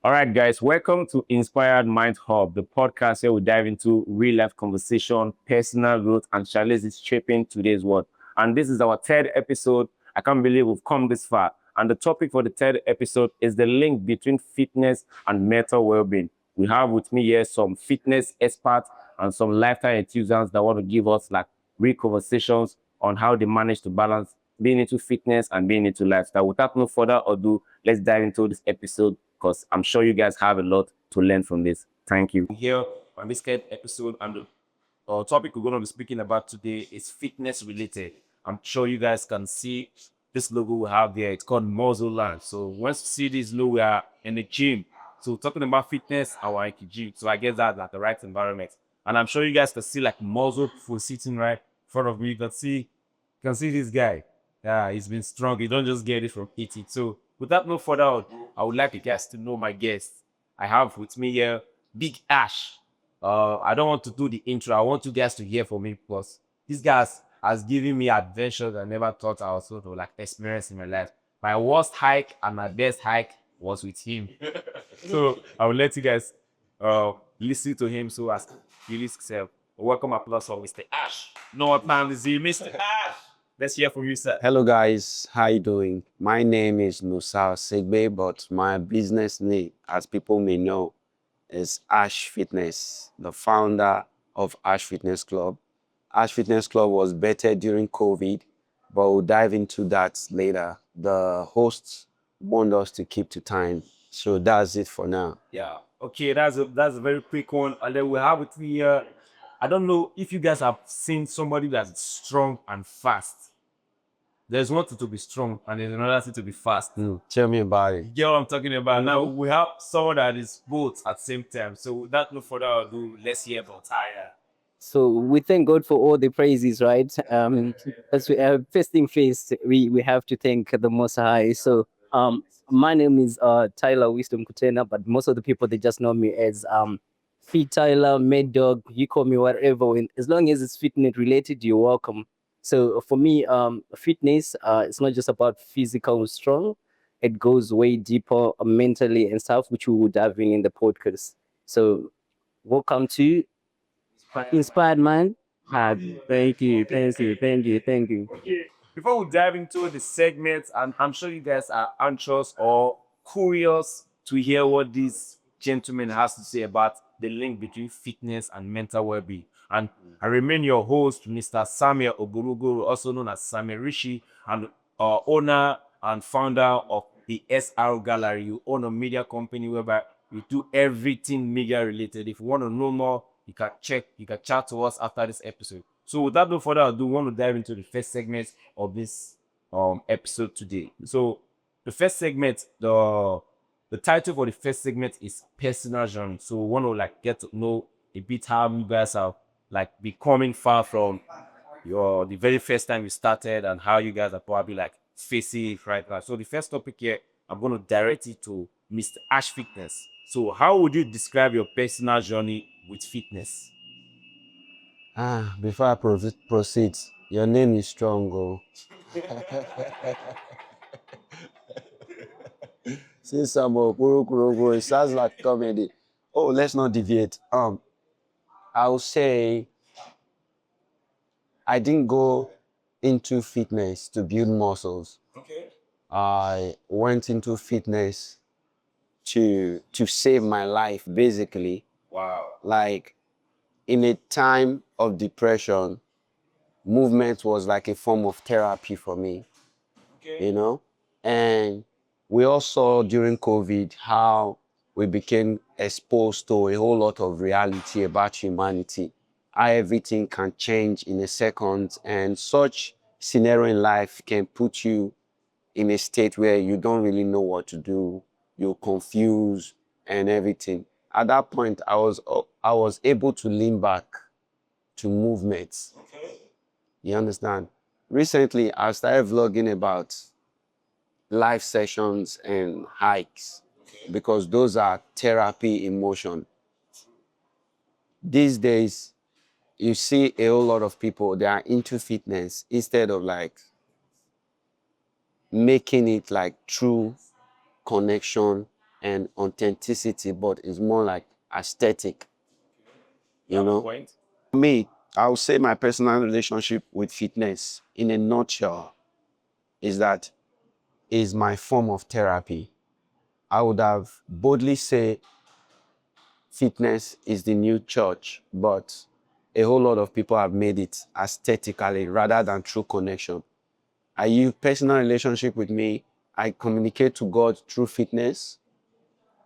All right, guys, welcome to Inspired Mind Hub, the podcast where we dive into real life conversation, personal growth, and challenges shaping today's world. And this is our third episode. I can't believe we've come this far. And the topic for the third episode is the link between fitness and mental well being. We have with me here some fitness experts and some lifetime enthusiasts that want to give us like real conversations on how they manage to balance being into fitness and being into lifestyle. Without no further ado, let's dive into this episode because I'm sure you guys have a lot to learn from this. Thank you. Here on this episode, and the topic we're going to be speaking about today is fitness related. I'm sure you guys can see this logo we have there. It's called Muscle Land. So once you see this logo, we are in the gym. So talking about fitness, our in the gym. So I guess that's like the right environment. And I'm sure you guys can see like muscle for sitting right in front of me. You can see this guy. Yeah, he's been strong. You don't just get it from eating. So without no further ado, I would like you guys to know my guest. I have with me here Big Ash. I don't want to do the intro. I want you guys to hear from me because this guy has given me adventures I never thought I was going to like experience in my life. My worst hike and my best hike was with him. So I will let you guys listen to him so as he release himself. Welcome applause for Mr. Ash. No what time is he, Mr. Ash? Let's hear from you, sir. Hello guys, how you doing? My name is Musa Segbe, but my business name, as people may know, is Ash Fitness, the founder of Ash Fitness Club. Ash Fitness Club was better during COVID, but we'll dive into that later. The hosts want us to keep to time, so that's it for now. Yeah. Okay, that's a very quick one. And then we have with me here. I don't know if you guys have seen somebody that's strong and fast. There's one thing to be strong and there's another thing to be fast. Tell me about it. You get what I'm talking about? Now we have someone that is both at the same time. So without no further ado, let's hear about Tyler. So we thank God for all the praises, right? As we are fasting faced, we have to thank the Most High. So my name is Tyler Wisdom Kutena, but most of the people they just know me as Fit Tyler, Mad Dog. You call me whatever. As long as it's fitness related, you're welcome. So for me, fitness it's not just about physical strong. It goes way deeper mentally and stuff, which we will dive in the podcast. So welcome to Inspired Mind. Thank you. Before we dive into the segments, and I'm sure you guys are anxious or curious to hear what this gentleman has to say about the link between fitness and mental well-being. And I remain your host, Mr. Samuel Oguruguru, also known as Samuel Rishi, and owner and founder of the SR Gallery. You own a media company whereby we do everything media related. If you want to know more, you can chat to us after this episode. So without no further ado, we want to dive into the first segment of this episode today. So the first segment, the title for the first segment is personal journey. So we want to like get to know a bit how you guys are like becoming far from the very first time you started and how you guys are probably like facing it right now. So the first topic here, I'm going to direct it to Mr. Ash Fitness. So how would you describe your personal journey with fitness? Before I proceed, your name is strong, oh. Since some it sounds like comedy. Oh, let's not deviate. I'll say I didn't go into fitness to build muscles. Okay. I went into fitness to save my life, basically. Wow. Like in a time of depression, movement was like a form of therapy for me, Okay. you know? And we all saw during COVID how we became exposed to a whole lot of reality about humanity, how everything can change in a second, and such scenario in life can put you in a state where you don't really know what to do, you're confused and everything. At that point, I was able to lean back to movements. Okay. You understand? Recently, I started vlogging about live sessions and hikes because those are therapy in motion. These days, you see a whole lot of people, they are into fitness instead of like making it like true connection and authenticity, but it's more like aesthetic. You know, Point. me, I would say my personal relationship with fitness, in a nutshell, is that is my form of therapy. I would have boldly say fitness is the new church, but a whole lot of people have made it aesthetically rather than true connection. I use personal relationship with me. I communicate to God through fitness.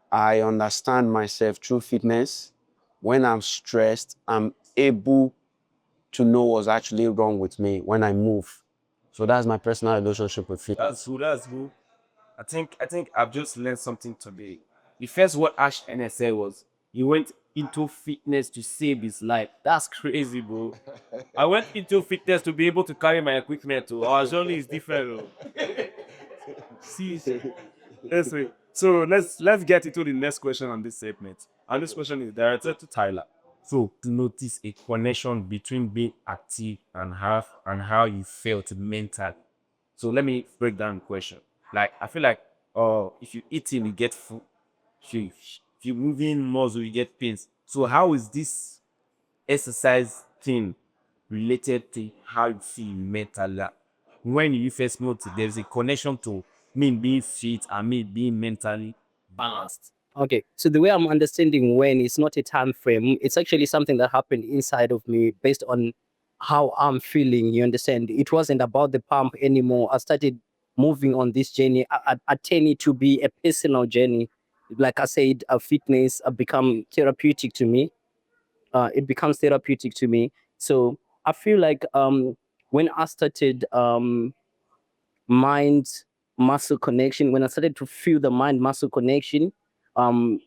I understand myself through fitness. When I'm stressed, I'm able to know what's actually wrong with me when I move. So that's my personal relationship with fitness. That's good. That's good. I think I've just learned something today. The first word Ash Ns said was he went into fitness to save his life. That's crazy, bro. I went into fitness to be able to carry my equipment. To our journey is different. Bro. See, let's wait. So let's get into the next question on this segment. And this question is directed to Tyler. So to notice a connection between being active and how you felt mentally. So let me break down the question. Like I feel like if you eating, you get food. If you moving muscle, you get pains. So how is this exercise thing related to how you feel mentally? Like, when you first notice there's a connection to me being fit and me being mentally balanced. Okay, so the way I'm understanding when it's not a time frame, it's actually something that happened inside of me based on how I'm feeling. You understand? It wasn't about the pump anymore. I started moving on this journey. I tend it to be a personal journey. Like I said, fitness become therapeutic to me. It becomes therapeutic to me. So I feel like when I started mind muscle connection, when I started to feel the mind muscle connection, um,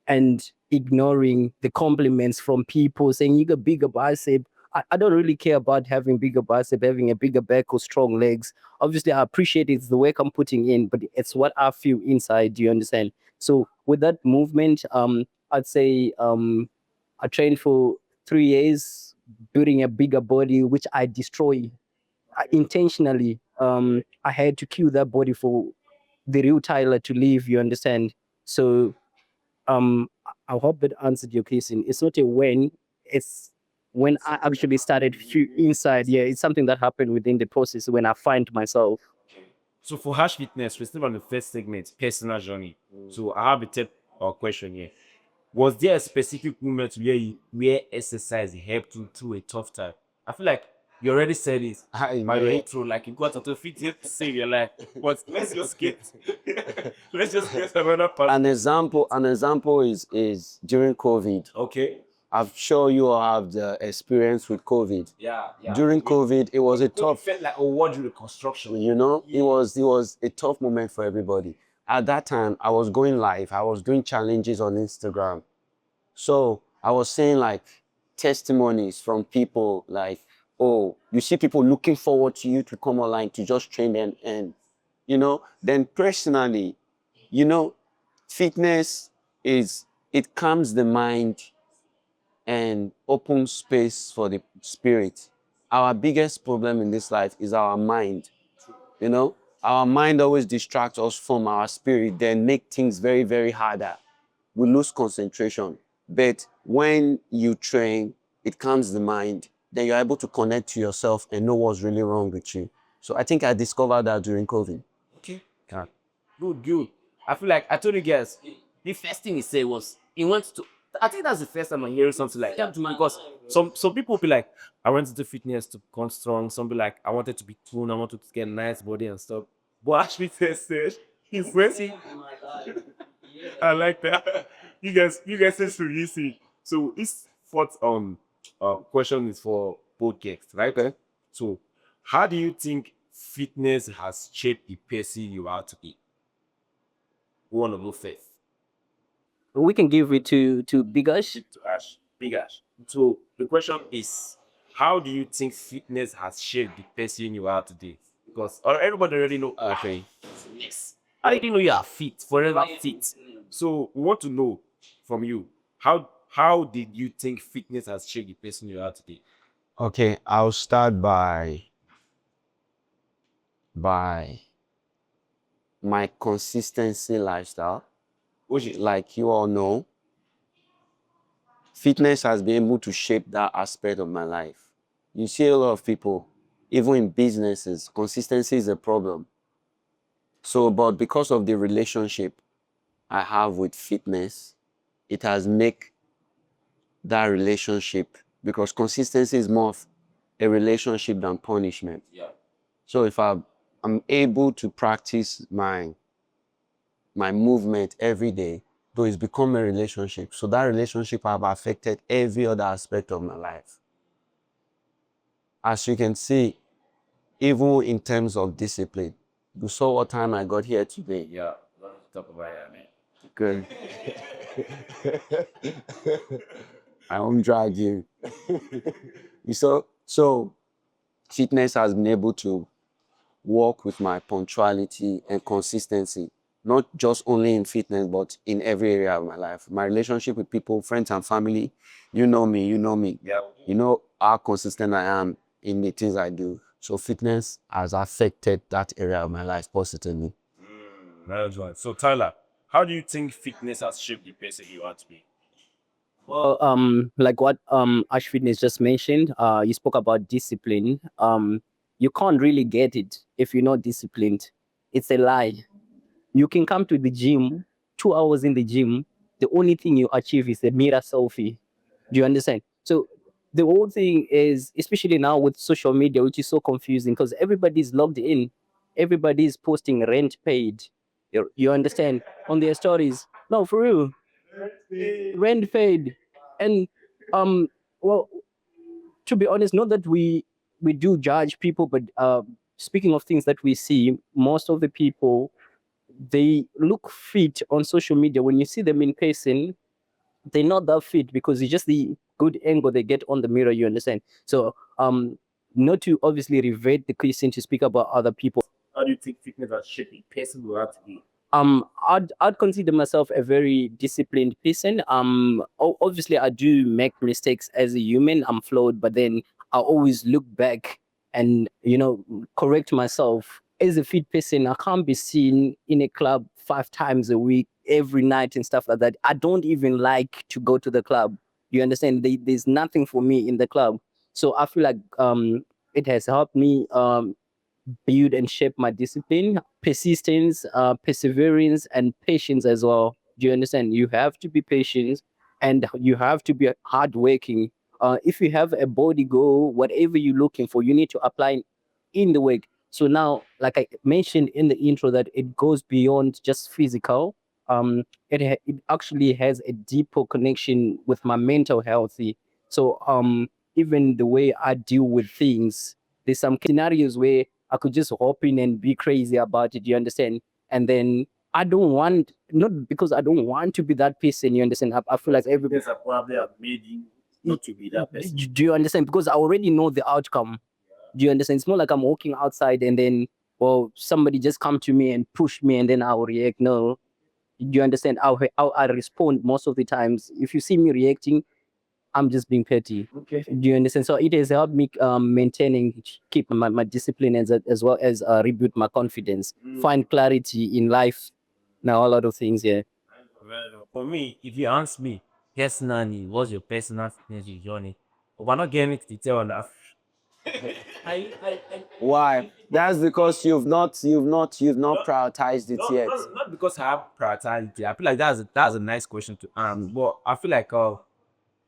and ignoring the compliments from people saying you got bigger bicep. I don't really care about having bigger bicep, having a bigger back or strong legs. Obviously, I appreciate it's the work I'm putting in, but it's what I feel inside. Do you understand? So with that movement, I'd say I trained for 3 years, building a bigger body, which I destroy intentionally. I had to kill that body for the real Tyler to live. You understand? So I hope that answered your question. It's not a when, it's when I actually started feel inside. Yeah, it's something that happened within the process when I find myself. So for Hash Fitness, we're still on the first segment, personal journey. So I have a third question here. Was there a specific moment where exercise helped you through a tough time? I feel like you already said it Hi, by your man. intro, like you got to fit it to save your life. But let's just get let's just get another part. An example is during COVID. Okay. I'm sure you all have the experience with COVID. Yeah. During COVID, it was a It tough, felt like a ward reconstruction. it was a tough moment for everybody. At that time, I was going live. I was doing challenges on Instagram. So I was saying like testimonies from people like, oh, you see people looking forward to you to come online to just train them. And, then personally, you know, fitness it calms the mind and opens space for the spirit. Our biggest problem in this life is our mind. Our mind always distracts us from our spirit, then make things very, very harder. We lose concentration. But when you train, it calms the mind. Then you're able to connect to yourself and know what's really wrong with you. So I think I discovered that during COVID. Okay. Yeah. Good. I feel like I told you guys, the first thing he said was he wants to. I think that's the first time I'm hearing something like that because some people be like, I went into fitness to become strong. Some be like, I wanted to be toned, I wanted to get a nice body and stuff. But actually, said he's waiting. I like that. You guys said so easy. So this fourth question is for both guests, right? Okay. So how do you think fitness has shaped the person you are today? Who wanna go first? We can give it to Bigash. To Ash. Big Ash. So the question is, how do you think fitness has shaped the person you are today? Because everybody already know. Okay. Yes. I didn't know you are fit, forever fit. So we want to know from you, how did you think fitness has shaped the person you are today? Okay, I'll start by my consistency lifestyle. which, like you all know, fitness has been able to shape that aspect of my life. You see a lot of people, even in businesses, consistency is a problem. So, but because of the relationship I have with fitness, it has make that relationship, because consistency is more of a relationship than punishment. Yeah. So if I'm able to practice my movement every day, though it's become a relationship. So that relationship have affected every other aspect of my life. As you can see, even in terms of discipline, you saw what time I got here today. Yeah. Let's talk about that, man. Good. I won't drag you. You saw, so fitness has been able to work with my punctuality and consistency, not just only in fitness, but in every area of my life. My relationship with people, friends, and family. You know me, you know me. Yeah. You know how consistent I am in the things I do. So fitness has affected that area of my life positively. That's right. So Tyler, how do you think fitness has shaped the person you are to be? Well, like what Ash Fitness just mentioned, you spoke about discipline. You can't really get it if you're not disciplined. It's a lie. You can come to the gym, 2 hours in the gym, the only thing you achieve is a mirror selfie. Do you understand? So the whole thing is, especially now with social media, which is so confusing because everybody's logged in, everybody's posting rent paid. You understand? On their stories. No, for real. Rent paid. And um well, to be honest, not that we do judge people, but speaking of things that we see, most of the people, they look fit on social media. When you see them in person, they're not that fit because it's just the good angle they get on the mirror, you understand? So not to obviously revert the question to speak about other people. How do you think fitness has shaped the person you are to be? I'd consider myself a very disciplined person. Obviously I do make mistakes as a human. I'm flawed, but then I always look back and correct myself. As a fit person, I can't be seen in a club 5 times a week, every night and stuff like that. I don't even like to go to the club. You understand? There's nothing for me in the club. So I feel like it has helped me build and shape my discipline, persistence, perseverance, and patience as well. Do you understand? You have to be patient and you have to be hardworking. If you have a body goal, whatever you're looking for, you need to apply in the work. So now, like I mentioned in the intro, that it goes beyond just physical. It actually has a deeper connection with my mental health. So even the way I deal with things, there's some scenarios where I could just hop in and be crazy about it. You understand? And then I don't want, not because I don't want to be that person. You understand? I feel like everybody. Fitness have probably have made you not to be that person. Do you understand? Because I already know the outcome. Do you understand? It's more like I'm walking outside and then, well, somebody just come to me and push me and then I'll react. No. Do you understand? How I respond most of the times. If you see me reacting, I'm just being petty. Okay. Do you understand? So it has helped me maintaining, keep my discipline as well as rebuild my confidence, find clarity in life. Now a lot of things, yeah. Well, for me, if you ask me personally, what's your personal fitness journey? We're not getting into detail on that. Why? That's because you've not prioritized it yet. Not because I have prioritized it. I feel like that's a nice question to ask. But I feel like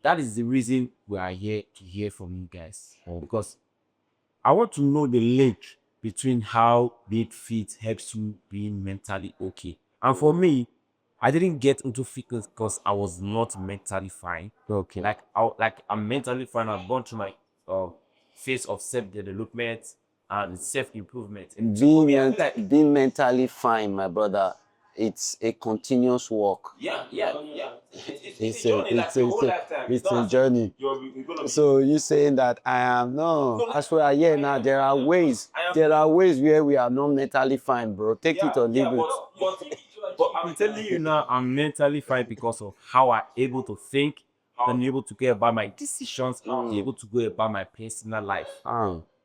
that is the reason we are here to hear from you guys. Because I want to know the link between how being fit helps you being mentally okay. And for me, I didn't get into fitness because I was not mentally fine. Okay. Like I'm mentally fine. I've gone through my phase of self-development and self-improvement. And so for me, I feel like Being mentally fine, my brother, it's a continuous walk. yeah. It's a journey. You're gonna So you saying that I am no? As we are here now, there are ways. There are ways where we are not mentally fine, bro. Take it or leave it. but I'm telling you now, I'm mentally fine because of how I'm able to think, I'm able to go about my decisions, I'm able to go about my personal life.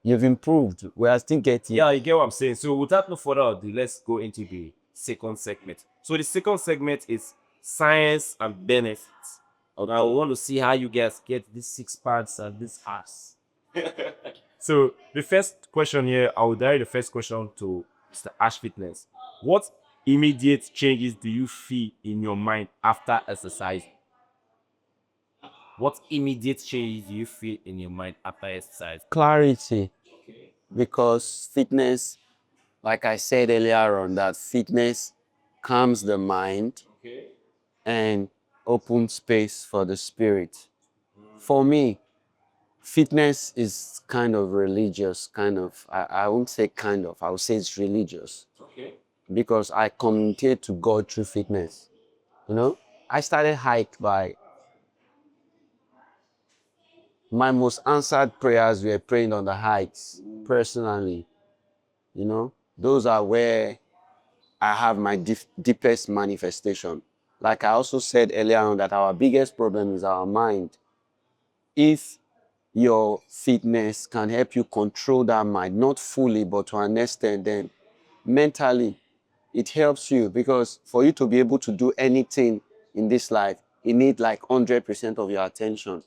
You've improved. We are still getting. Yeah, you get what I'm saying. So without no further ado, let's go into the second segment. So the second segment is science and benefits. Okay, I want to see how you guys get these 6 parts and this ass. So the first question here, I will direct the first question to Mr. Ash Fitness. What immediate changes do you feel in your mind after exercise? What immediate changes do you feel in your mind after exercise? Clarity, because fitness, like I said earlier on, that fitness calms the mind and opens space for the spirit. For me, fitness is kind of religious, I won't say kind of, I would say it's religious because I communicate to God through fitness. You know, I started hike by my most answered prayers were praying on the hikes personally. You know, those are where I have my deepest manifestation. Like I also said earlier on, that our biggest problem is our mind. If your fitness can help you control that mind, not fully, but to an extent, then mentally it helps you, because for you to be able to do anything in this life, you need like 100% of your attention.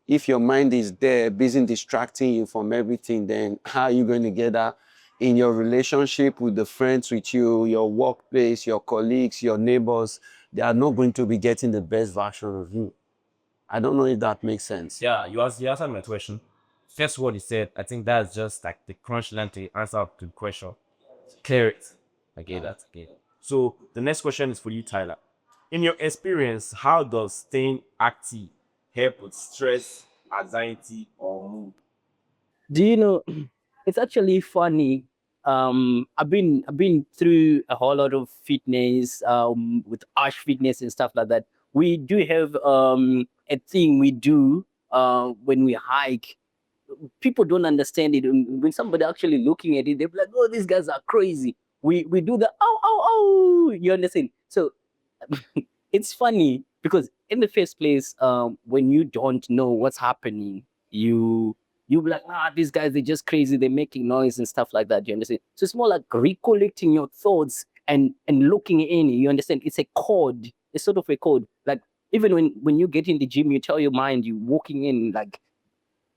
If your mind is there, busy distracting you from everything, then how are you going to get that in your relationship with the friends with you, your workplace, your colleagues, your neighbors? They are not going to be getting the best version of you. I don't know if that makes sense. Yeah, you answered my question. First word you said, I think that's just like the crunch line to answer to the question. Clear it. I get that. Okay. So the next question is for you, Tyler. In your experience, how does staying active help with stress, anxiety, or mood? Do you know? It's actually funny. I've been through a whole lot of fitness with Ash Fitness and stuff like that. We do have a thing we do when we hike. People don't understand it. When somebody actually looking at it, they're like, "Oh, these guys are crazy." We do the oh oh oh. You understand? So it's funny because in the first place, when you don't know what's happening, you be like, ah, these guys, they're just crazy, they're making noise and stuff like that. You understand? So it's more like recollecting your thoughts and looking in. You understand? It's a code. It's sort of a code. Like even when you get in the gym, you tell your mind, you walking in like,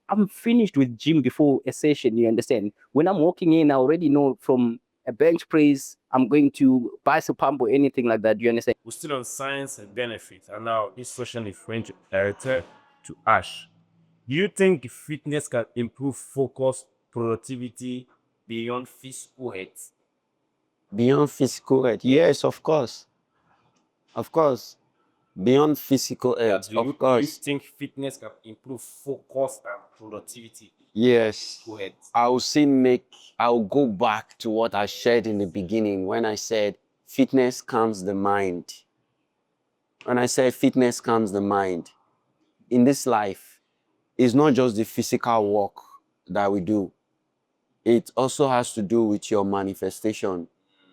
I'm finished with gym before a session. You understand? When I'm walking in, I already know from a bench press, I'm going to bicep pump or anything like that. You understand? We're still on science and benefits, and now this question is going to directed to Ash. Do you think fitness can improve focus, productivity beyond physical health? Beyond physical health, yes, of course. Of course. Beyond physical Yeah, health, do of you course. think fitness can improve focus and productivity? Yes. Go ahead. I'll go back to what I shared in the beginning when I said fitness calms the mind. When I say fitness calms the mind, in this life, it's not just the physical work that we do. It also has to do with your manifestation.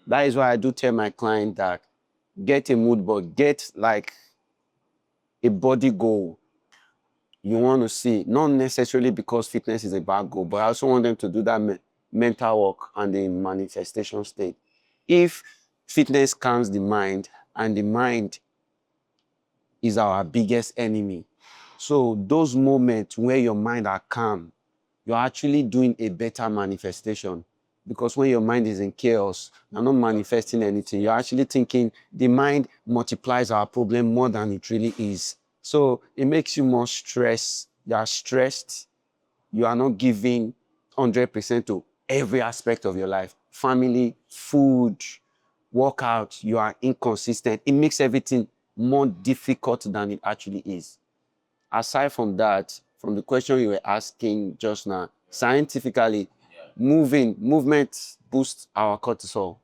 That is why I do tell my client that get a mood board, get like a body goal you want to see, not necessarily because fitness is a bad goal, but I also want them to do that mental work and the manifestation state. If fitness calms the mind, and the mind is our biggest enemy, so those moments where your mind are calm, you're actually doing a better manifestation. Because when your mind is in chaos, you're not manifesting anything. You're actually thinking the mind multiplies our problem more than it really is. So it makes you more stressed. You are stressed. You are not giving 100% to every aspect of your life. Family, food, workout, you are inconsistent. It makes everything more difficult than it actually is. Aside from that, from the question you were asking just now, scientifically, movement boosts our cortisol,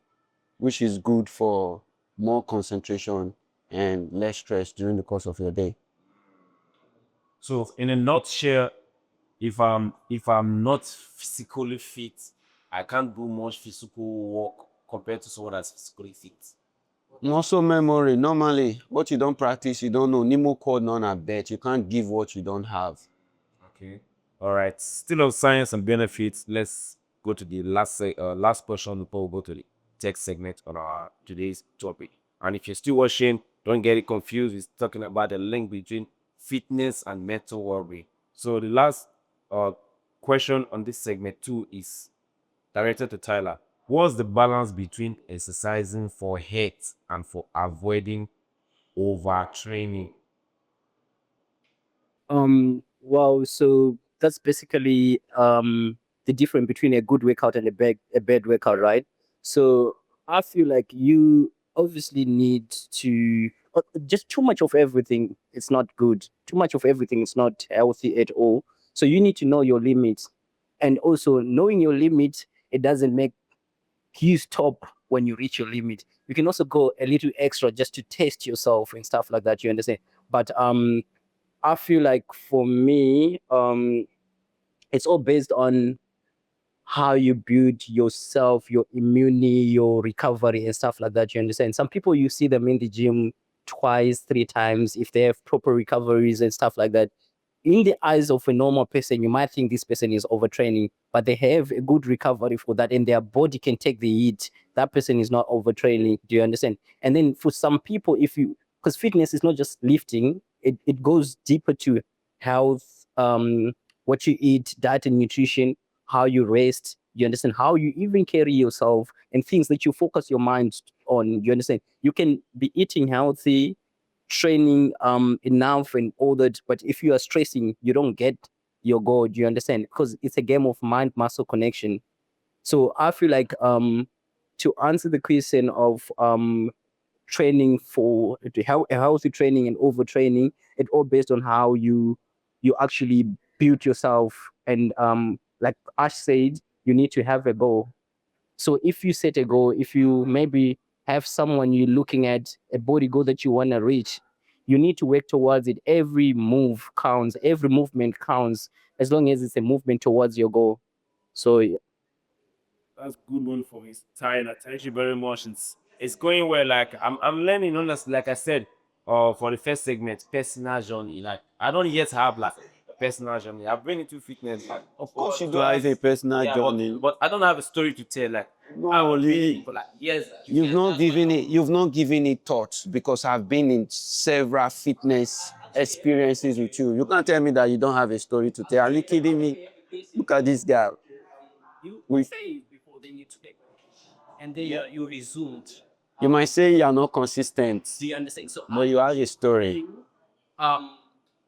which is good for more concentration and less stress during the course of your day. So, in a nutshell, if I'm not physically fit, I can't do much physical work compared to someone that's physically fit. Also, memory. Normally, what you don't practice, you don't know. Nemo code none I bet. You can't give what you don't have. Okay. All right. Still on science and benefits. Let's go to the last portion before we go to the tech segment on our today's topic. And if you're still watching, Don't get it confused. We're talking about the link between fitness and mental well-being. So the last question on this segment 2 is directed to Tyler. What's the balance between exercising for health and for avoiding overtraining? Well, so that's basically the difference between a good workout and a bad workout, right? So I feel like you obviously need to just too much of everything. It's not good. Too much of everything is not healthy at all. So you need to know your limits, and also knowing your limits, it doesn't make you stop when you reach your limit. You can also go a little extra just to test yourself and stuff like that. You understand? But I feel like for me, it's all based on how you build yourself, your immunity, your recovery, and stuff like that. You understand? Some people you see them in the gym twice, 3 times if they have proper recoveries and stuff like that. In the eyes of a normal person, you might think this person is overtraining, but they have a good recovery for that, and their body can take the heat. That person is not overtraining. Do you understand? And then for some people, if you because fitness is not just lifting, it goes deeper to health, what you eat, diet and nutrition, how you rest, you understand, how you even carry yourself, and things that you focus your mind on. You understand? You can be eating healthy, training enough and all that, but if you are stressing, you don't get your goal. Do you understand? Because it's a game of mind muscle connection. So I feel like to answer the question of training for to a healthy training and overtraining, it all based on how you actually build yourself. And like Ash said, you need to have a goal. So if you set a goal, if you maybe have someone you're looking at, a body goal that you want to reach, you need to work towards it. Every move counts, every movement counts, as long as it's a movement towards your goal. So That's a good one for his Tyler. Thank you very much. It's going well. Like I'm learning honestly. Like I said, for the first segment, personal journey. Like I don't yet have like a personal journey. I've been into fitness. Like, Of course, you do have a personal yeah, journey. but I don't have a story to tell. Like I No, was really. for like years. You've not given it thought, because I've been in several fitness experiences with you. You can't tell me that you don't have a story to tell. Are you kidding me? Look at this guy. We, before then you took, and then you resumed. you might say you are not consistent, Do you understand? So but you have a story.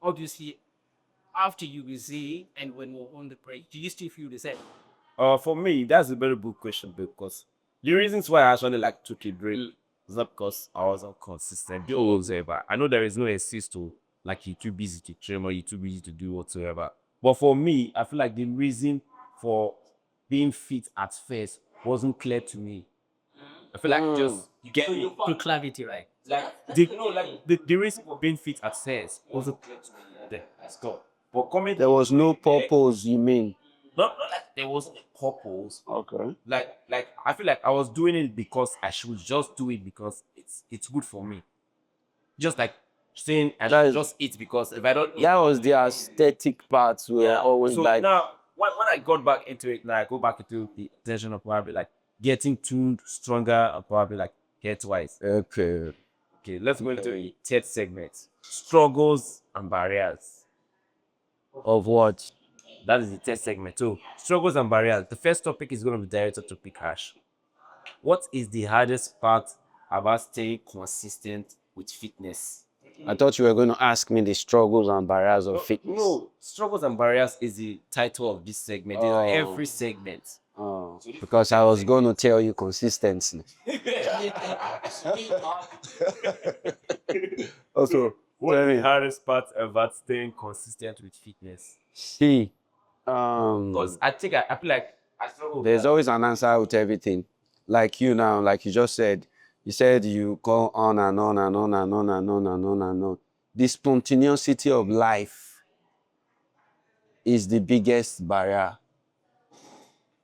obviously after you resume and when we're on the break, do you still feel the same? For me, that's a very good question because the reasons why I actually like took a break is not because I wasn't consistent or whatever. I know there is no excuse to like you're too busy to train or you're too busy to do whatsoever. But for me, I feel like the reason for being fit at first wasn't clear to me. I feel like just you get me. For clarity, right? The reason for being fit at first wasn't clear to me. Let's go. But coming There was no purpose, you mean? not like there was a purpose. Okay. Like I feel like I was doing it because I should just do it because it's good for me. Just like saying I That should is- just eat because if I don't eat, That was the aesthetic part. We were always so like, now when I got back into it, like go back into the intention of probably like getting tuned stronger and probably like get wise. okay. Okay, let's go into the third segment. Struggles and barriers. Of what? That is the third segment. So struggles and barriers. The first topic is going to be directed to Pikash. What is the hardest part about staying consistent with fitness? I thought you were going to ask me the struggles and barriers of fitness. No, struggles and barriers is the title of this segment. Oh. Every segment. Oh, because I was going to tell you consistency. Also, What is the hardest part about staying consistent with fitness? see, Because I think I feel like I struggle with there's that. always an answer with everything. Like you now, like you just said, you go on and on and on and on and on and on and on. The spontaneity of life is the biggest barrier.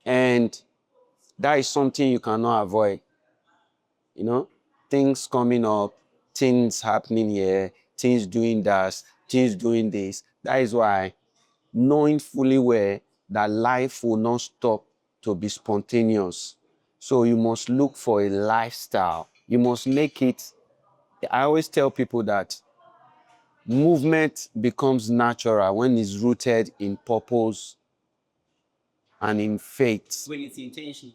And that is something you cannot avoid. You know, things coming up, things happening here, things doing that, things doing this. That is why knowing fully well that life will not stop to be spontaneous. So you must look for a lifestyle. You must make it I always tell people that movement becomes natural when it's rooted in purpose and in faith. When it's intention.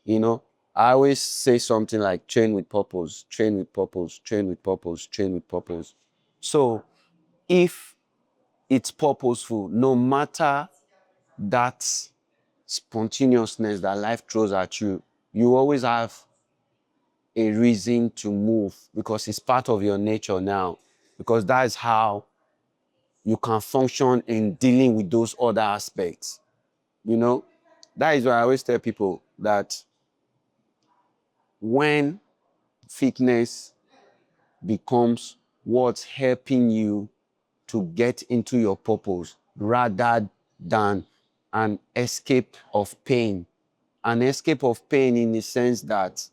You know, I always say something like train with purpose, train with purpose, train with purpose, train with purpose. So if it's purposeful, no matter that spontaneousness that life throws at you, you always have a reason to move because it's part of your nature now. Because that's how you can function in dealing with those other aspects. You know, that is why I always tell people that when fitness becomes what's helping you to get into your purpose rather than an escape of pain. An escape of pain in the sense that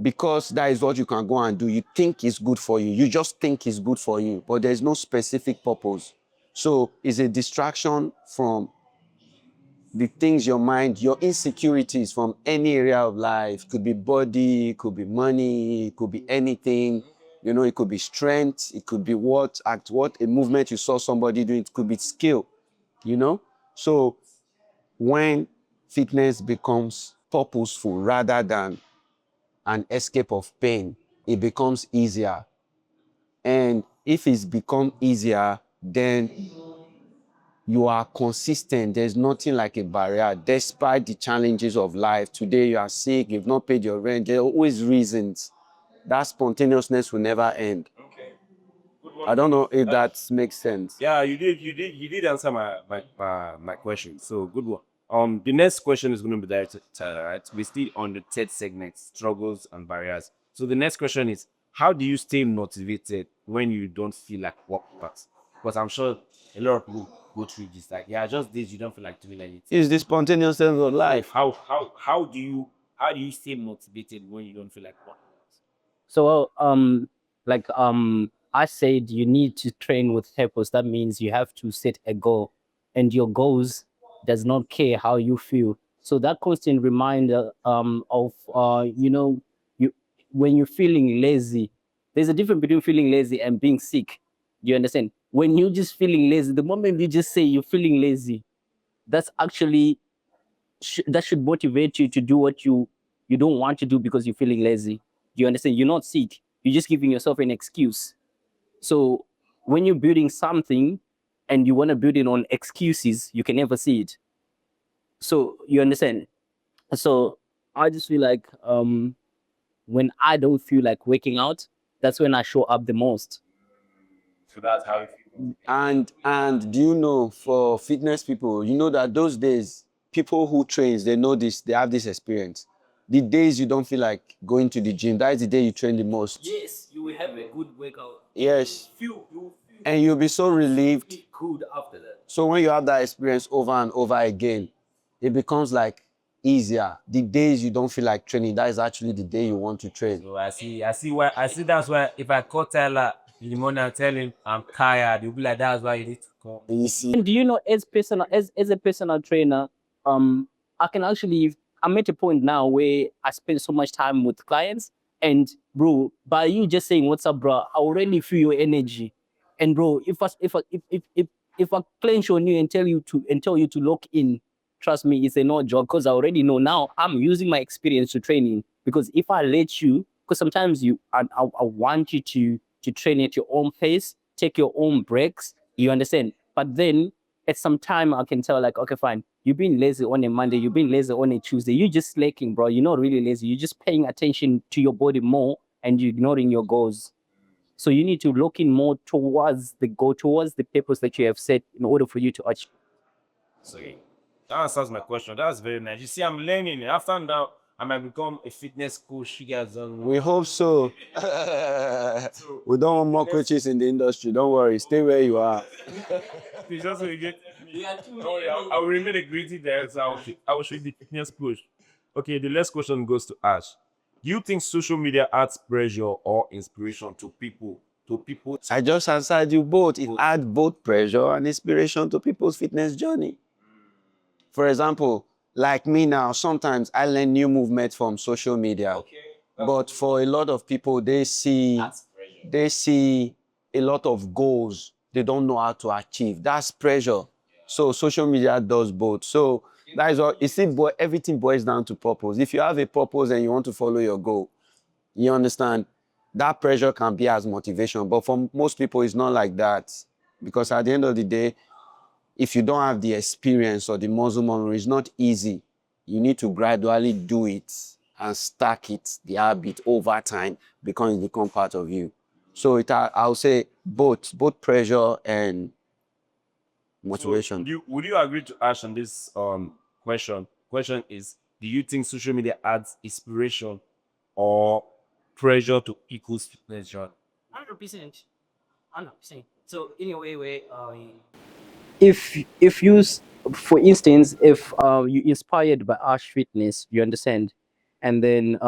because that is what you can go and do, you think it's good for you. You just think it's good for you, but there's no specific purpose. So it's a distraction from the things your mind, your insecurities from any area of life. Could be body, could be money, it could be anything. You know, it could be strength, it could be what a movement you saw somebody doing, it could be skill, you know? So when fitness becomes purposeful rather than an escape of pain, it becomes easier. And if it's become easier, then you are consistent. There's nothing like a barrier. Despite the challenges of life, today you are sick, you've not paid your rent, there are always reasons. That spontaneousness will never end. Okay. I don't know if that makes sense. Yeah, you did answer my question. So good one. The next question is going to be directed to Tyler, right? We're still on the third segment, struggles and barriers. So the next question is, how do you stay motivated when you don't feel like work works? Because I'm sure a lot of people go through this. Like, yeah, just this, you don't feel like doing anything. It's the spontaneous sense of life. How do you stay motivated when you don't feel like work works? So I said, you need to train with purpose. That means you have to set a goal, and your goals does not care how you feel. So that constant reminder of you, when you're feeling lazy, there's a difference between feeling lazy and being sick. You understand? When you're just feeling lazy, the moment you just say you're feeling lazy, that's actually that should motivate you to do what you don't want to do because you're feeling lazy. You understand? You're not sick. You're just giving yourself an excuse. So when you're building something and you want to build it on excuses, you can never see it. So you understand? So I just feel like when I don't feel like waking out, that's when I show up the most. So that's how you feel. And do you know, for fitness people, you know that those days, people who trains, they know this, they have this experience. The days you don't feel like going to the gym, that is the day you train the most. Yes, you will have a good workout. Yes. You feel And you'll be so relieved. good after that. So when you have that experience over and over again, it becomes like easier. The days you don't feel like training, that is actually the day you want to train. So I see that's why if I call Tyler in the morning and tell him I'm tired, he'll be like, that's why you need to come. You see, And do you know, as a personal trainer, I can actually, I'm at a point now where I spend so much time with clients, and bro, by you just saying what's up, bro, I already feel your energy. And bro, if I clench on you and tell you to lock in, trust me, it's a no joke, because I already know now. I'm using my experience to train you. Because if I let you, because sometimes I want you to train at your own pace, take your own breaks. You understand? But then at some time I can tell, like, okay, fine, you've been lazy on a Monday, you've been lazy on a Tuesday, you're just slacking, bro. You're not really lazy. You're just paying attention to your body more and you're ignoring your goals. So you need to look in more towards the goal, towards the purpose that you have set in order for you to achieve. So that answers my question. That's very nice. You see, I'm learning. After now, I might become a fitness coach. You guys don't know. we hope so. We don't want more coaches in the industry. Don't worry, stay where you are. It's just so you get. Don't worry, I will remain a greedy there. So I will show the fitness coach. Okay, the last question goes to Ash. Do you think social media adds pressure or inspiration to people? I just answered you both. It adds both pressure and inspiration to people's fitness journey. For example, like me now, sometimes I learn new movements from social media. Okay. But for a lot of people, they see a lot of goals they don't know how to achieve. That's pressure. So social media does both. So that is what you see, everything boils down to purpose. If you have a purpose and you want to follow your goal, you understand that pressure can be as motivation. But for most people, it's not like that. Because at the end of the day, if you don't have the experience or the muscle memory, it's not easy. You need to gradually do it and stack it, the habit over time, because it become part of you. So I'll say both pressure and motivation. Would you agree to Ash on this question? Question is, do you think social media adds inspiration or pressure to equals fitness, John? 100%. 100%. So in a way where if you for instance, if you inspired by Ash Fitness, you understand, and then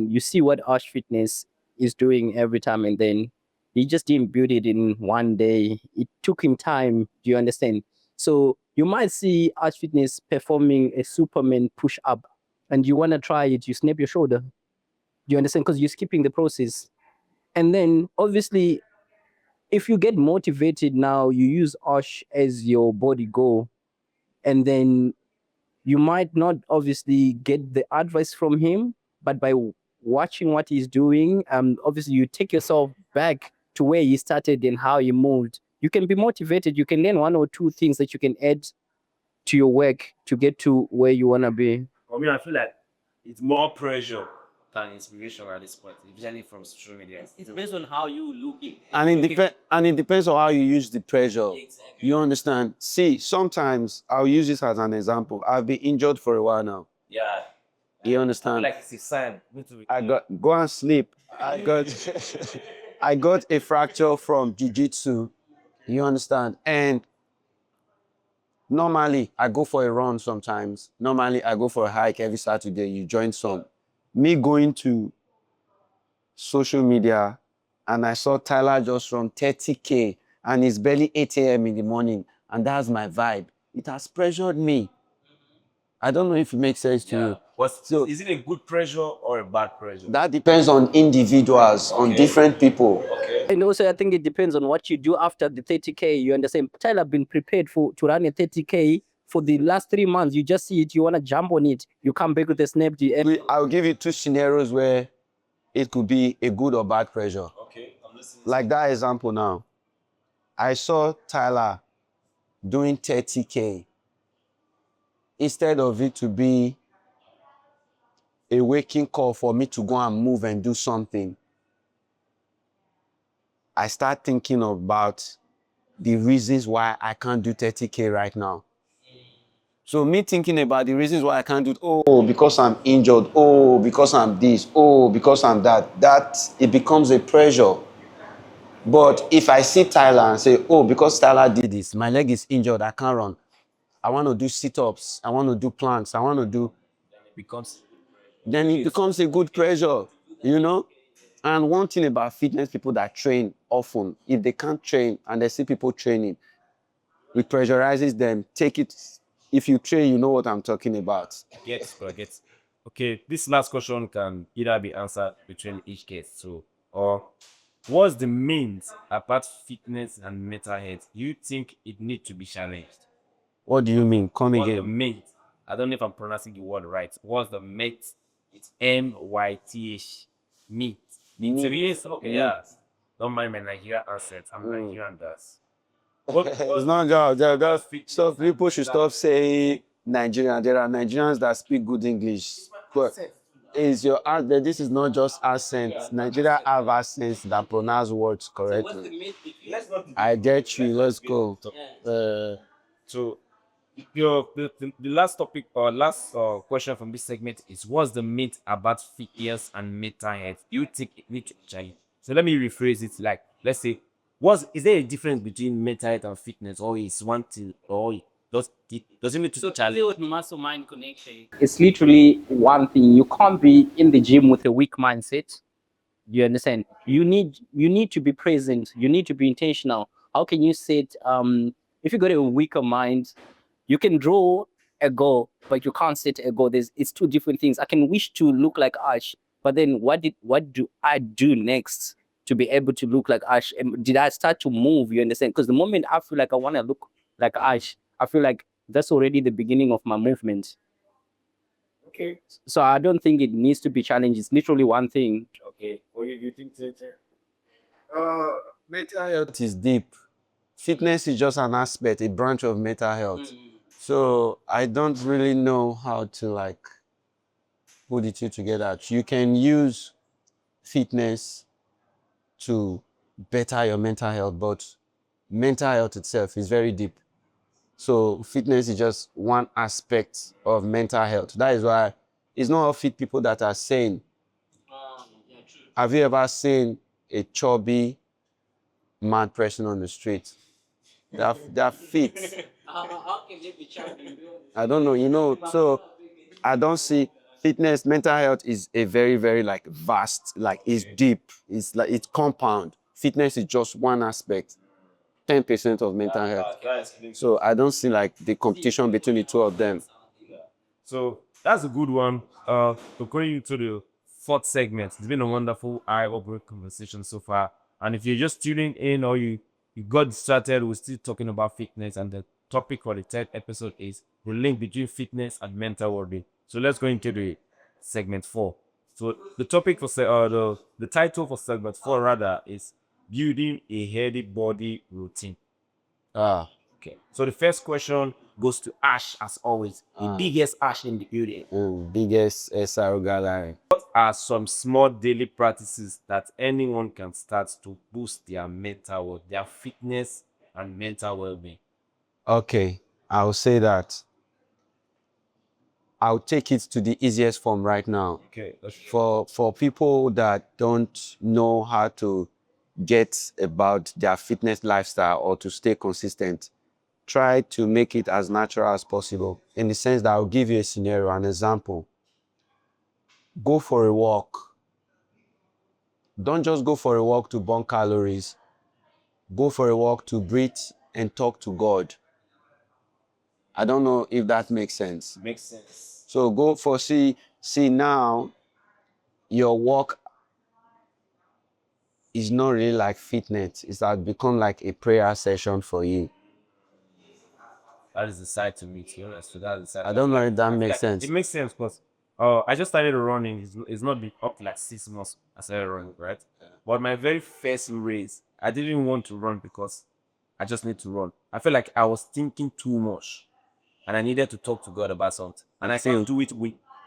you see what Ash Fitness is doing every time, and then he just didn't build it in one day. It took him time. Do you understand? So you might see Ash Fitness performing a Superman push up, and you want to try it. You snap your shoulder. Do you understand? Because you're skipping the process. And then obviously, if you get motivated now, you use Osh as your body goal, and then you might not obviously get the advice from him, but by watching what he's doing, obviously you take yourself back to where he started and how he moved. You can be motivated. You can learn one or two things that you can add to your work to get to where you want to be. For me, I feel like it's more pressure than inspiration at this point, especially from social media. It's based on how you look. And it depends on how you use the pressure. Exactly. You understand? See, sometimes I'll use this as an example. I've been injured for a while now. Yeah. You understand? Like it's a sign. I got go and sleep. I got a fracture from jiu-jitsu. You understand? And normally I go for a run sometimes. Normally I go for a hike every Saturday. You join some. Me going to social media and I saw Tyler just run 30K and it's barely 8 a.m. in the morning, and that's my vibe. It has pressured me. I don't know if it makes sense to you. So is it a good pressure or a bad pressure? That depends on individuals, on different people. And also, I think it depends on what you do after the 30K. You understand? Tyler been prepared to run a 30K for the last 3 months. You just see it, you want to jump on it. You come back with a snap. I'll give you two scenarios where it could be a good or bad pressure. Okay, I'm listening. Like that example now. I saw Tyler doing 30K. Instead of it to be a waking call for me to go and move and do something, I start thinking about the reasons why I can't do 30K right now. So me thinking about the reasons why I can't do it, oh, because I'm injured, oh, because I'm this, oh, because I'm that it becomes a pressure. But if I see Tyler and say, oh, because Tyler did this, my leg is injured, I can't run. I want to do sit-ups, I want to do planks, I want to do, then it becomes a good pressure, you know? And one thing about fitness people that train often, if they can't train and they see people training, it pressurizes them. Take it. If you train, you know what I'm talking about. I get. Okay, this last question can either be answered between each case. So, or what's the means apart fitness and mental health you think it need to be challenged? What do you mean? Come What's the again. mate? I don't know if I'm pronouncing the word right. What's the mate? It's MYTH. Meat. It's okay, yeah. Don't mind my Nigerian accent. I'm Nigerian, that's. It's not just stop. People should stop saying Nigerian. There are Nigerians that speak good English. But is your accent? This is not just accent. Nigeria have accents that pronounce words correctly. I get you. Let's go. So, the last topic or last question from this segment is what's the myth about fitness and mental health you think it need to change? So let me rephrase it like, let's say, is there a difference between mental health and fitness, or is one thing, or does it need to challenge? Muscle mind connection. It's literally one thing. You can't be in the gym with a weak mindset. You understand? You need to be present. You need to be intentional. How can you set if you got a weaker mind, you can draw a goal, but you can't set a goal. It's two different things. I can wish to look like Ash, But then what do I do next to be able to look like Ash? Did I start to move? You understand? Because the moment I feel like I want to look like Ash, I feel like that's already the beginning of my movement. Okay. So I don't think it needs to be challenged. It's literally one thing. Okay. Or you think that? Mental health is deep. Fitness is just an aspect, a branch of mental health. So I don't really know how to like put the two together. You can use fitness to better your mental health, but mental health itself is very deep. So fitness is just one aspect of mental health. That is why it's not all fit people that are sane. Have you ever seen a chubby mad person on the street? They're fit. I don't know, so I don't see fitness, mental health is a very, very like vast, like it's deep, it's like it's compound. Fitness is just one aspect, 10% of mental health. So I don't see like the competition between the two of them. So that's a good one. Going to the fourth segment, it's been a wonderful eye-opening conversation so far. And if you're just tuning in or you got started, we're still talking about fitness, and the topic for the third episode is the link between fitness and mental well-being. So let's go into the segment 4. So the topic for the title for segment 4 rather is building a healthy body routine. Ah, Okay. So the first question goes to Ash as always, the biggest Ash in the building. biggest SR guy. What are some small daily practices that anyone can start to boost their mental health, their fitness and mental well-being? Okay, I'll say that. I'll take it to the easiest form right now. Okay. For people that don't know how to get about their fitness lifestyle or to stay consistent, try to make it as natural as possible, in the sense that I'll give you a scenario, an example. Go for a walk. Don't just go for a walk to burn calories. Go for a walk to breathe and talk to God. I don't know if that makes sense. Makes sense. So go for see now your walk is not really like fitness. It's has become like a prayer session for you. That is the side to me, to be honest. So that's the side. I don't know if that makes sense. It makes sense because I just started running. It's not been up to like 6 months I started running, right? But my very first race, I didn't want to run because I just need to run. I felt like I was thinking too much and I needed to talk to God about something. And I can't do it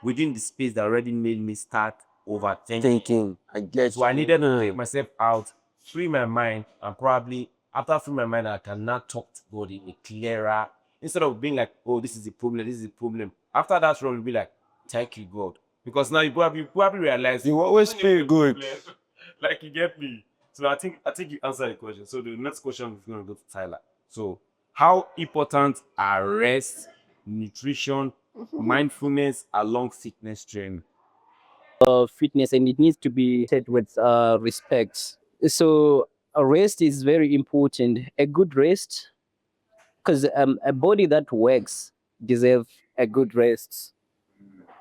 within the space that already made me start overthinking. Thinking, I get So I you. needed to take myself out, free my mind, and probably after freeing my mind, I can now talk to God in a clearer, instead of being like, oh, this is the problem, this is the problem. After that run, you'll be like, thank you, God. Because now you probably realize You always feel good. like you get me. So I think you answered the question. So the next question is gonna go to Tyler. So how important are rest, nutrition, mindfulness along fitness training? Fitness, and it needs to be said with respect. So a rest is very important. A good rest, because a body that works deserves a good rest.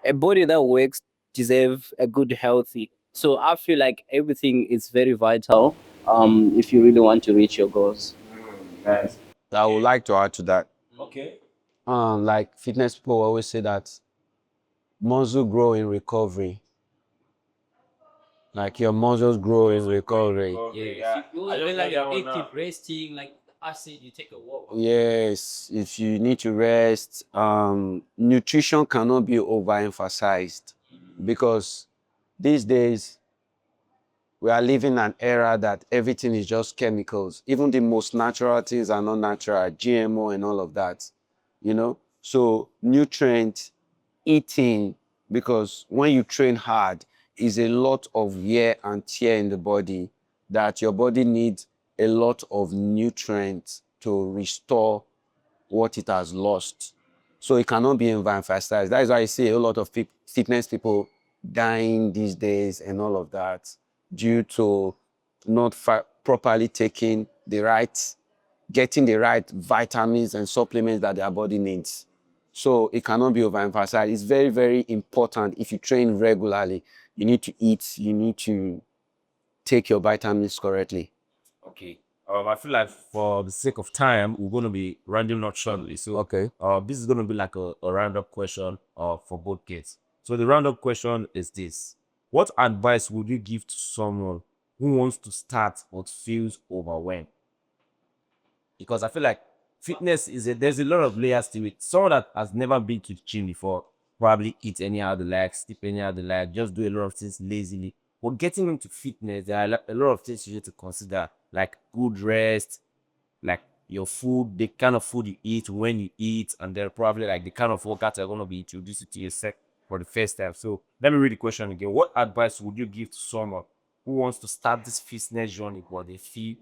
A body that works deserves a good healthy. So I feel like everything is very vital. If you really want to reach your goals. Guys. I would like to add to that. Okay. Like fitness people always say that muscle grow in recovery. Like your muscles grow in recovery. Yeah. Resting, like I said, you take a walk. Yes, if you need to rest, nutrition cannot be overemphasized, because these days we are living an era that everything is just chemicals. Even the most natural things are not natural, GMO and all of that, So nutrient eating, because when you train hard, is a lot of wear and tear in the body, that your body needs a lot of nutrients to restore what it has lost. So it cannot be emphasized. That is why I see a lot of fitness people dying these days and all of that, due to not properly taking getting the right vitamins and supplements that their body needs. So it cannot be overemphasized. It's very, very important if you train regularly. You need to eat. You need to take your vitamins correctly. Okay. I feel like for the sake of time, we're gonna be rounding up shortly. So Okay. this is gonna be like a roundup question for both kids. So the roundup question is this: what advice would you give to someone who wants to start but feels overwhelmed? Because I feel like fitness there's a lot of layers to it. Someone that has never been to the gym before probably eat anyhow they like, sleep anyhow they like, just do a lot of things lazily. But getting into fitness, there are a lot of things you need to consider, like good rest, like your food, the kind of food you eat, when you eat, and then probably like the kind of workouts are going to be introduced to yourself for the first time. So let me read the question again. What advice would you give to someone who wants to start this fitness journey but they feel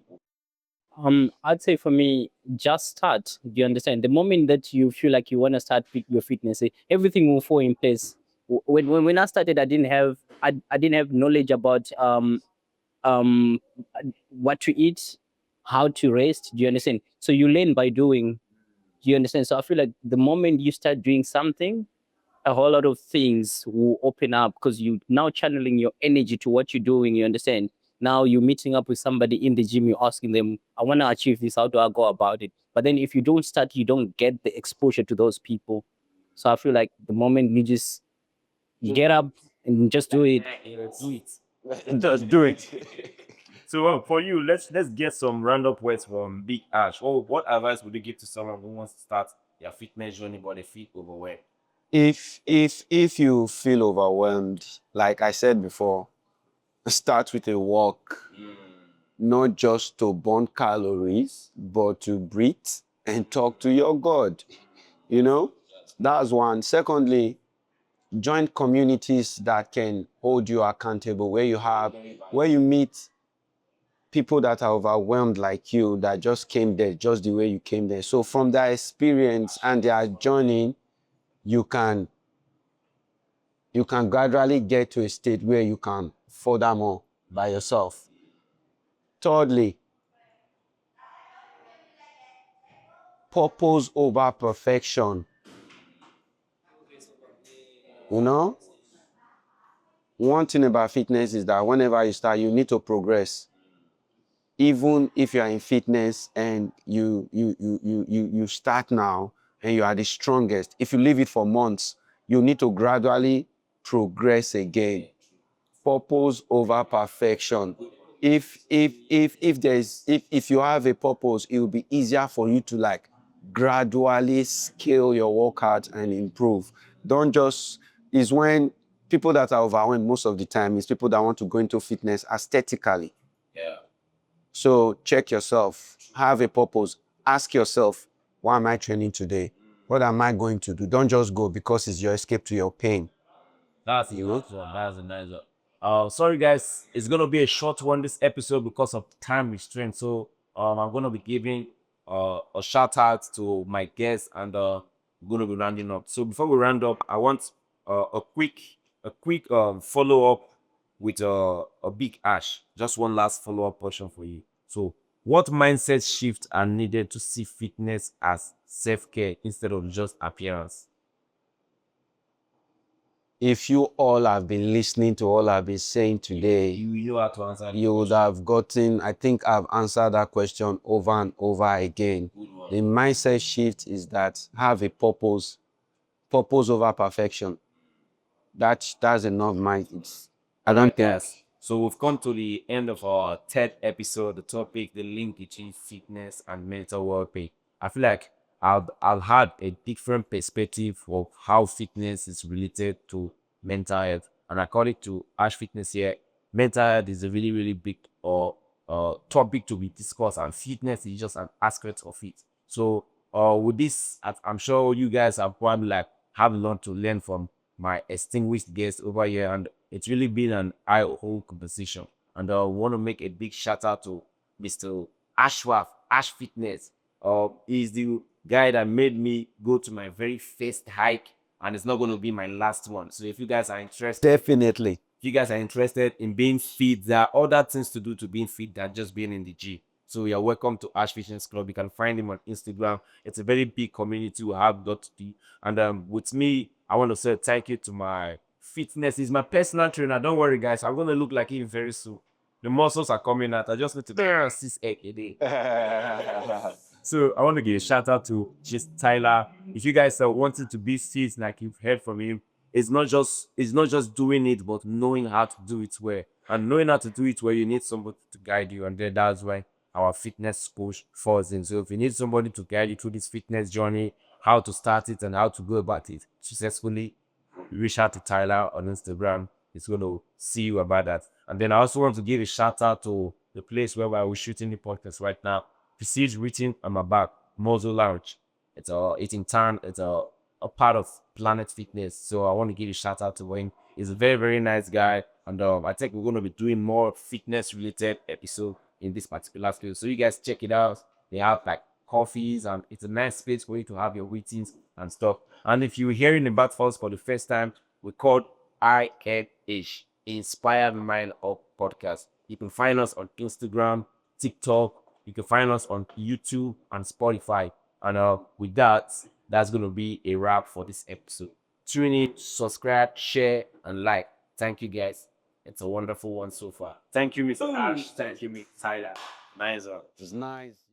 I'd say for me, just start. Do you understand? The moment that you feel like you want to start your fitness, everything will fall in place. When I started, I didn't have knowledge about um what to eat, how to rest. Do you understand? So you learn by doing. Do you understand? So I feel like the moment you start doing something, a whole lot of things will open up because you now channeling your energy to what you're doing. You understand? Now you're meeting up with somebody in the gym, you're asking them, I want to achieve this, how do I go about it? But then if you don't start, you don't get the exposure to those people. So I feel like the moment you get up and just do it. do it? Just do it. So for you, let's get some random words from Big Ash. Oh, what advice would you give to someone who wants to start their fitness journey but they feel overwhelmed? If you feel overwhelmed, like I said before, start with a walk, not just to burn calories, but to breathe and talk to your God. You know, that's one. Secondly, join communities that can hold you accountable, where you meet people that are overwhelmed like you, that just came there just the way you came there. So from their experience and their journey, you can gradually get to a state where you can further more by yourself. Thirdly, purpose over perfection. You know, one thing about fitness is that whenever you start, you need to progress. Even if you are in fitness and you start now and you are the strongest, if you leave it for months, you need to gradually progress again. Purpose over perfection. If you have a purpose, it will be easier for you to like gradually scale your workout and improve. Don't just is when people that are overwhelmed most of the time is people that want to go into fitness aesthetically. Yeah. So check yourself, have a purpose, ask yourself, why am I training today? What am I going to do? Don't just go because it's your escape to your pain. That's a nice one. That's a nice one. Sorry guys, it's gonna be a short one this episode because of time restraint. So I'm gonna be giving a shout out to my guests and we're gonna be rounding up. So before we round up, I want a quick follow up with a big Ash. Just one last follow up question for you. So what mindset shifts are needed to see fitness as self care instead of just appearance? If you all have been listening to all I've been saying today, You know how to answer. you would have gotten, I think I've answered that question over and over again. The mindset shift is that have a purpose, purpose over perfection. That's enough mind. I don't think. Yes. So we've come to the end of our third episode. The topic, the link between fitness and mental well-being. I feel like I'll had a different perspective of how fitness is related to mental health. And according to Ash Fitness here, mental health is a really, really big topic to be discussed, and fitness is just an aspect of it. So with this, I'm sure you guys have probably like have a lot to learn from my extinguished guest over here, and it's really been an eye-opening conversation. And I want to make a big shout out to Mr. Ashwaf, Ash Fitness. He's the guy that made me go to my very first hike, and it's not going to be my last one. So if you guys are interested, Definitely. if you guys are interested in being fit, there are other things to do to being fit than just being in the gym. So you're welcome to Ash Fitness Club. You can find him on Instagram. It's a very big community we have got to do. And with me, I want to say thank you to my fitness. He's my personal trainer. Don't worry, guys. I'm gonna look like him very soon. The muscles are coming out. I just need to 6 egg a day. So I want to give a shout out to just Tyler. If you guys are wanting to be fit, like you've heard from him, it's not just doing it, but knowing how to do it well. And knowing how to do it well, you need somebody to guide you. And then that's why our fitness coach falls in. So if you need somebody to guide you through this fitness journey, how to start it and how to go about it successfully, reach out to Tyler on Instagram. He's going to see you about that. And then I also want to give a shout out to the place where we're shooting the podcast right now. Prestige written on my back, Mozo Lounge. It's in town. It's a part of Planet Fitness. So I want to give a shout out to him. He's a very, very nice guy. And I think we're going to be doing more fitness related episode in this particular field. So you guys check it out. They have like coffees and it's a nice space for you to have your meetings and stuff. And if you're hearing about us for the first time, we called INH, Inspired Mind Up Podcast. You can find us on Instagram, TikTok. You can find us on YouTube and Spotify. And with that, that's going to be a wrap for this episode. Tune in, subscribe, share, and like. Thank you, guys. It's a wonderful one so far. Thank you, Mr. Ash. Thank you, Mr. Tyler. Nice one. It's nice.